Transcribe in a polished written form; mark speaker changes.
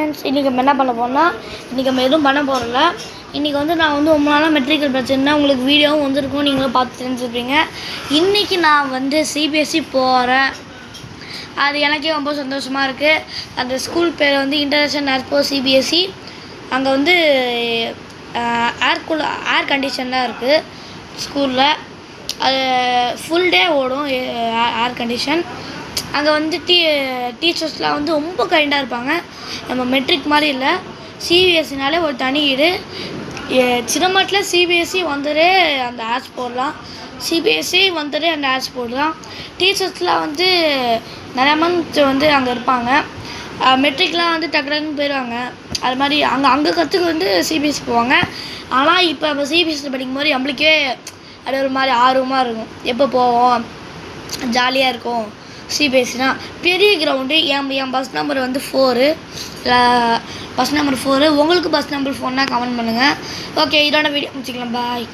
Speaker 1: Friends, இன்றைக்கி நம்ம என்ன பண்ண போகிறோம்னா, இன்றைக்கி நம்ம எதுவும் பண்ண போகிறோம்ல. இன்றைக்கி வந்து நான் வந்து ரொம்ப நாளாக மெட்ரிக்கல் பிரச்சனை உங்களுக்கு வீடியோவும் வந்துருக்கும், நீங்களும் பார்த்து தெரிஞ்சுருப்பீங்க. இன்றைக்கி நான் வந்து சிபிஎஸ்சி போகிறேன். அது எனக்கே ரொம்ப சந்தோஷமாக இருக்குது. அந்த ஸ்கூல் பேர் வந்து இன்டர்நேஷ்னல் ஏர்போ சிபிஎஸ்சி. அங்கே வந்து ஏர் கண்டிஷன்லாம் இருக்குது ஸ்கூலில். அது ஃபுல் டே ஓடும் ஏர் கண்டிஷன். அங்கே வந்து டீச்சர்ஸ்லாம் வந்து ரொம்ப கைண்டாக இருப்பாங்க. நம்ம மெட்ரிக் மாதிரி இல்லை, சிபிஎஸ்சினாலே ஒரு தனி இது. சின்னமாட்டில் சிபிஎஸ்சி வந்துடே அந்த ஆட்ஸ் போடலாம், சிபிஎஸ்சி வந்துடே அந்த ஆட்ஸ் போடலாம். டீச்சர்ஸ்லாம் வந்து நிறையா மந்த் வந்து அங்கே இருப்பாங்க. மெட்ரிக்லாம் வந்து டக்கு டக்குன்னு போயிடுவாங்க. அது மாதிரி அங்கே கற்றுக்க வந்து சிபிஎஸ்சி போவாங்க. ஆனால் இப்போ நம்ம சிபிஎஸ்சி படிக்கும்போது நம்மளுக்கே அது ஒரு மாதிரி ஆர்வமாக இருக்கும். எப்போ போவோம், ஜாலியாக இருக்கும். சிபிஎஸ்சினா பெரிய கிரவுண்டு. என் பஸ் நம்பர் வந்து 4, பஸ் நம்பர் 4. உங்களுக்கு பஸ் நம்பர் 4னா கமெண்ட் பண்ணுங்கள். ஓகே, இதோட வீடியோ முடிச்சுக்கலாம். பாய்.